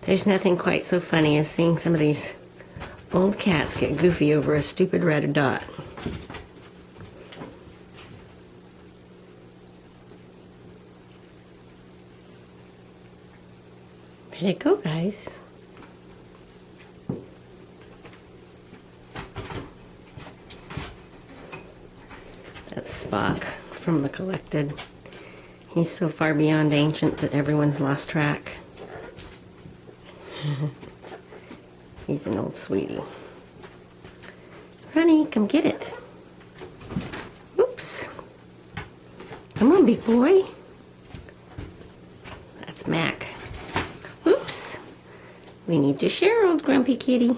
There's nothing quite so funny as seeing some of these old cats get goofy over a stupid red dot. Where'd it go, guys? That's Spock from The Collected. He's so far beyond ancient that everyone's lost track. He's an old sweetie. Honey, come get it. Oops. Come on, big boy. That's Mac. Oops. We need to share, old grumpy kitty.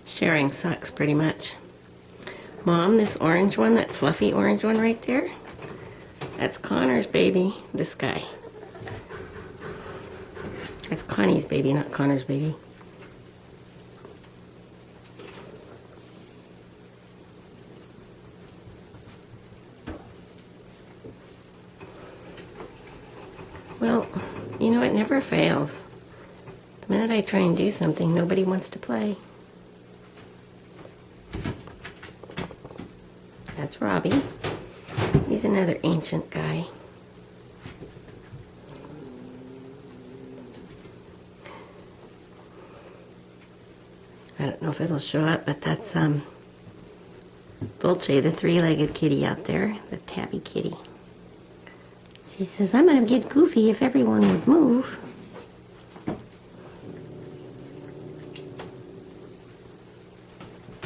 Sharing sucks pretty much. Mom, this orange one, that fluffy orange one right there, that's Connor's baby, this guy. That's Connie's baby, not Connor's baby. Well, you know, it never fails. The minute I try and do something, nobody wants to play. That's Robbie. He's another ancient guy. I don't know if it'll show up, but that's Dulce, the three-legged kitty out there, the tabby kitty. He says, I'm gonna get goofy if everyone would move.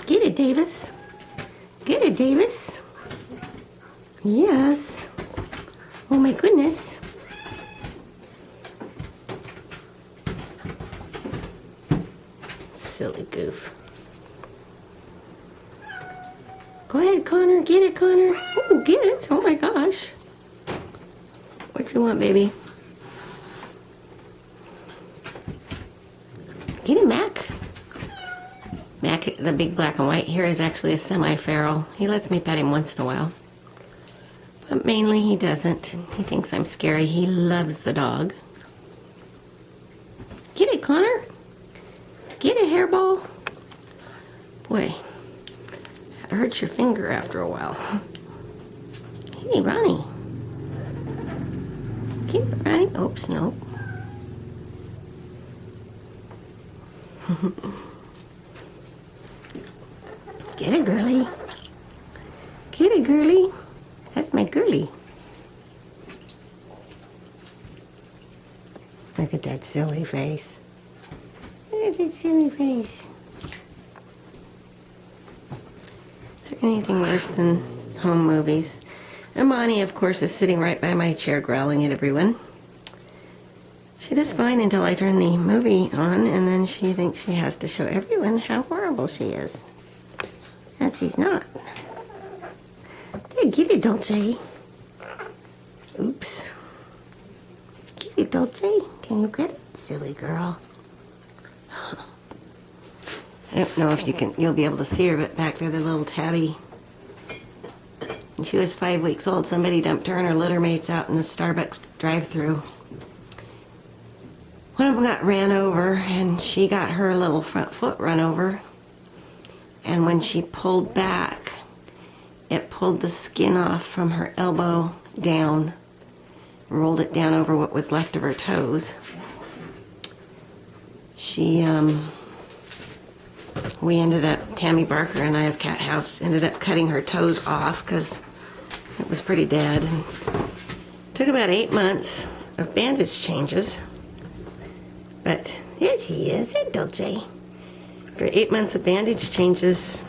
Get it, Davis. Get it, Davis. Yes. Oh my goodness. Silly goof. Go ahead, Connor. Get it, Connor. Oh, get it. Oh my gosh. What you want, baby? Get it, Mac. Mac, the big black and white here, is actually a semi-feral. He lets me pet him once in a while. But mainly he doesn't. He thinks I'm scary. He loves the dog. Get it, Connor. Get it, hairball. Boy, that hurts your finger after a while. Hey, Ronnie. Get it, Ronnie. Oops, nope. Get it, girly. Get it, girly. That's my girly. Look at that silly face. Look at that silly face. Is there anything worse than home movies? Imani, of course, is sitting right by my chair growling at everyone. She does fine until I turn the movie on, and then she thinks she has to show everyone how horrible she is. And she's not. There, get it, Dulce. Oops. Get it, Dulce. Can you get it? Silly girl. I don't know if you'll be able to see her, but back there, the little tabby. When she was 5 weeks old, somebody dumped her and her litter mates out in the Starbucks drive-thru. One of them got ran over, and she got her little front foot run over. And when she pulled back, it pulled the skin off from her elbow down, rolled it down over what was left of her toes. We ended up, Tammy Barker and I of Cat House, ended up cutting her toes off because it was pretty dead. And took about 8 months of bandage changes. But here she is, hey Dulce. After 8 months of bandage changes,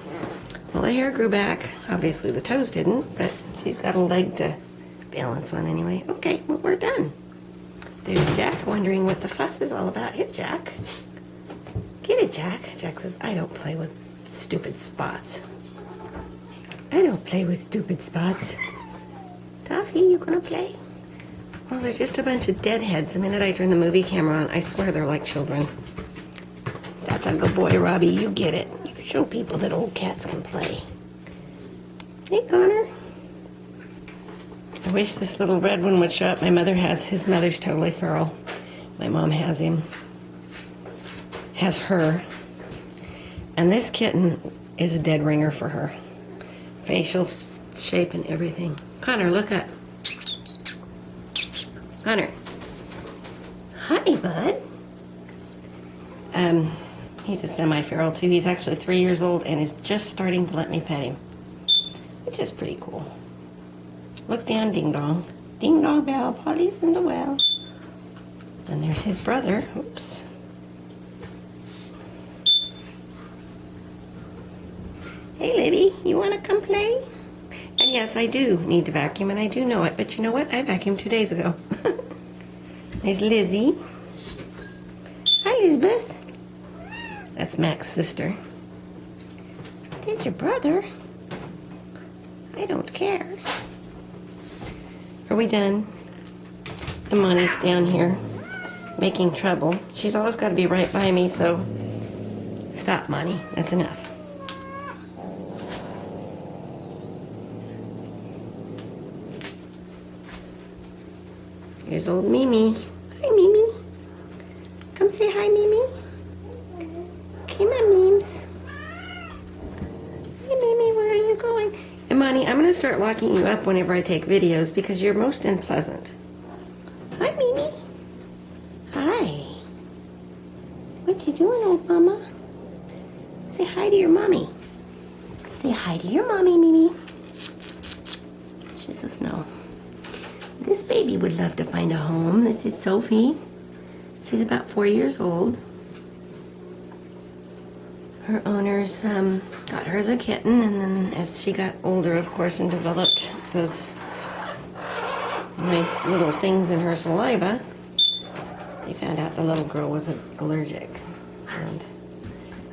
well, the hair grew back. Obviously the toes didn't, but she's got a leg to balance on anyway. Okay, well, we're done. There's Jack wondering what the fuss is all about. Here, Jack. Get it, Jack. Jack says, I don't play with stupid spots. I don't play with stupid spots. Toffee, you gonna play? Well, they're just a bunch of deadheads. The minute I turn the movie camera on, I swear they're like children. That's a good boy, Robbie. You get it. You show people that old cats can play. Hey, Connor. I wish this little red one would show up. My mother has, his mother's totally feral. My mom has him. Has her. And this kitten is a dead ringer for her. Facial shape and everything. Connor, look up. Connor. Hi, bud. He's a semi-feral too. He's actually 3 years old and is just starting to let me pet him, which is pretty cool. Look down, Ding Dong. Ding Dong Bell, Polly's in the well. And there's his brother. Oops. Hey, Libby, you want to come play? And yes, I do need to vacuum, and I do know it. But you know what? I vacuumed 2 days ago. There's Lizzie. Hi, Lisbeth. That's Mac's sister. There's your brother. I don't care. Are we done? Imani's down here making trouble. She's always got to be right by me, so stop, Mani. That's enough. Here's old Mimi. Hi, Mimi. Come say hi, Mimi. Come on, Memes. Hey, Mimi, where are you going? Imani, I'm going to start locking you up whenever I take videos because you're most unpleasant. Hi, Mimi. Hi. What you doing, old mama? Say hi to your mommy. Say hi to your mommy, Mimi. She says no. This baby would love to find a home. This is Sophie. She's about 4 years old. Her owners got her as a kitten, and then as she got older, of course, and developed those nice little things in her saliva, they found out the little girl was allergic, and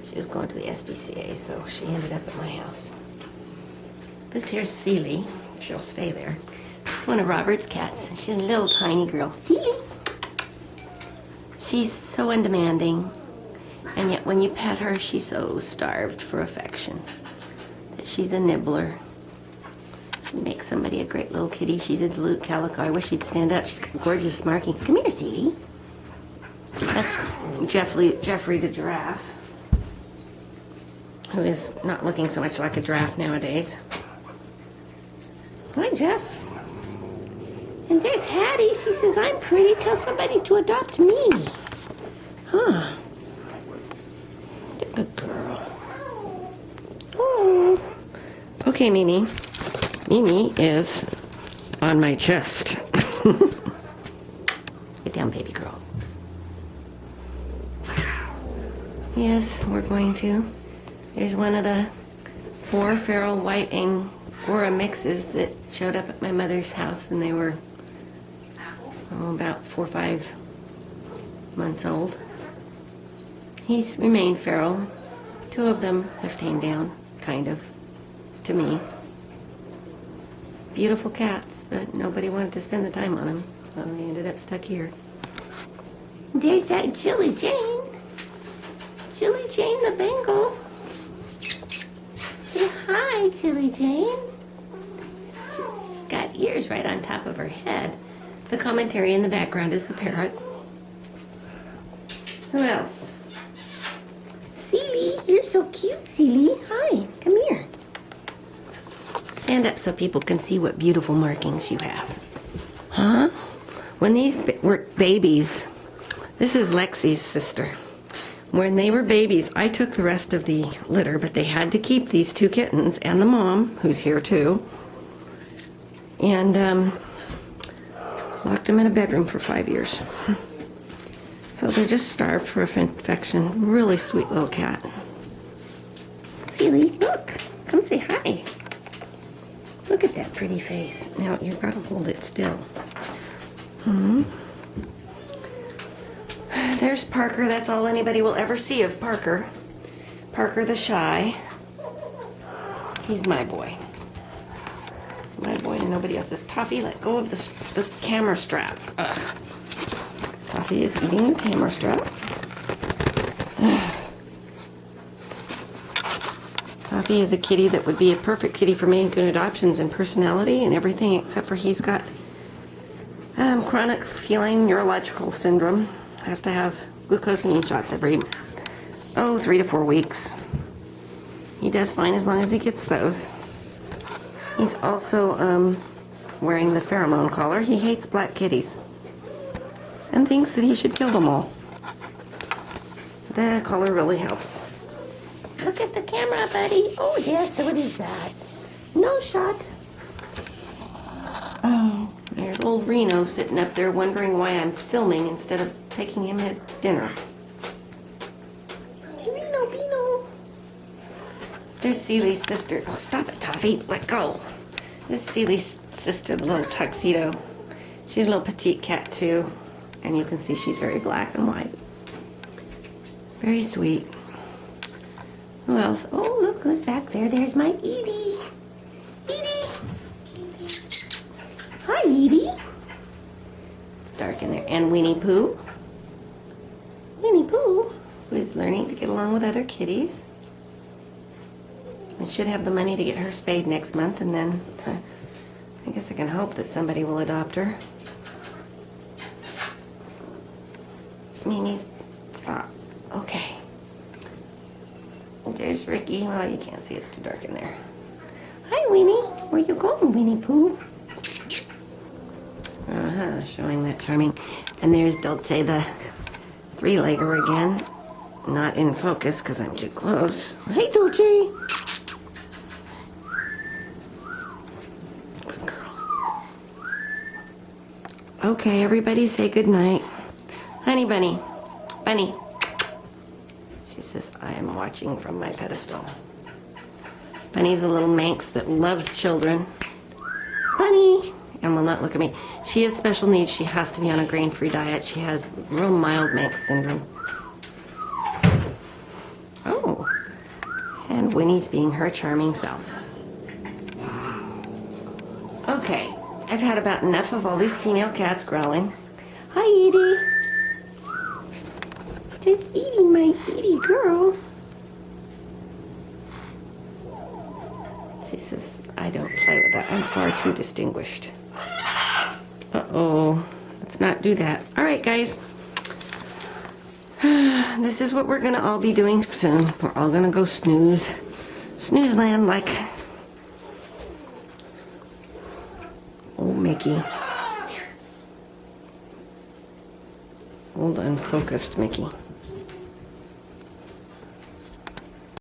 she was going to the SPCA, so she ended up at my house. This here's Celie. She'll stay there. It's one of Robert's cats. She's a little tiny girl. Celie. She's so undemanding. And yet when you pet her, she's so starved for affection that she's a nibbler. She makes somebody a great little kitty. She's a Duluth Calico. I wish she'd stand up. She's got gorgeous markings. Come here, Celie. That's Jeffrey the giraffe, who is not looking so much like a giraffe nowadays. Hi, Jeff. And there's Hattie. She says, I'm pretty. Tell somebody to adopt me. Huh. Good girl. Oh. Okay, Mimi. Mimi is on my chest. Get down, baby girl. Yes, we're going to. There's one of the 4 feral white Angora mixes that showed up at my mother's house, and they were about 4 or 5 months old. He's remained feral. 2 of them have tamed down, kind of, to me. Beautiful cats, but nobody wanted to spend the time on them, so they ended up stuck here. There's that Jilly Jane. Jilly Jane the Bengal. Say hi, Jilly Jane. She's got ears right on top of her head. The commentary in the background is the parrot. Who else? Celie, you're so cute, Celie. Hi, come here. Stand up so people can see what beautiful markings you have. Huh? When these were babies, this is Lexi's sister. When they were babies, I took the rest of the litter, but they had to keep these 2 kittens and the mom, who's here too, and locked them in a bedroom for 5 years. So they're just starved for affection. Really sweet little cat. Celie, look. Come say hi. Look at that pretty face. Now, you've got to hold it still. There's Parker. That's all anybody will ever see of Parker. Parker the Shy. He's my boy. My boy and nobody else's. Toffee, let go of the camera strap. Ugh. Toffee is eating the camera strap. Toffee is a kitty that would be a perfect kitty for Maine-Coon adoptions in personality and everything, except for he's got chronic feline neurological syndrome. Has to have glucosamine shots every 3 to 4 weeks. He does fine as long as he gets those. He's also wearing the pheromone collar. He hates black kitties and thinks that he should kill them all. The collar really helps. Look at the camera, buddy. Oh, yes, what is that? No shot. Oh, there's old Reno sitting up there wondering why I'm filming instead of taking him his dinner. Reno, Reno. There's Seely's sister. Oh, stop it, Toffee. Let go. This is Seely's sister, the little tuxedo. She's a little petite cat, too. And you can see she's very black and white. Very sweet. Who else? Oh, look who's back there. There's my Edie. Edie. Hi, Edie. It's dark in there. And Winnie Pooh. Winnie Pooh, who is learning to get along with other kitties. I should have the money to get her spayed next month, and then I guess I can hope that somebody will adopt her. Mimi's, stop. Okay. There's Ricky. Well, you can't see. It's too dark in there. Hi, Winnie. Where you going, Winnie Pooh? Showing that charming. And there's Dulce, the three-legger again. Not in focus because I'm too close. Hi, Dulce. Good girl. Okay, everybody say good night. Honey bunny. Bunny. She says, I am watching from my pedestal. Bunny's a little Manx that loves children. Bunny! And will not look at me. She has special needs. She has to be on a grain-free diet. She has real mild Manx syndrome. Oh. And Winnie's being her charming self. Okay. I've had about enough of all these female cats growling. Hi, Edie. Just Edie, my Edie girl. She says, I don't play with that. I'm far too distinguished. Uh-oh. Let's not do that. All right, guys. This is what we're going to all be doing soon. We're all going to go snooze. Snooze land like old Mickey. Old unfocused Mickey.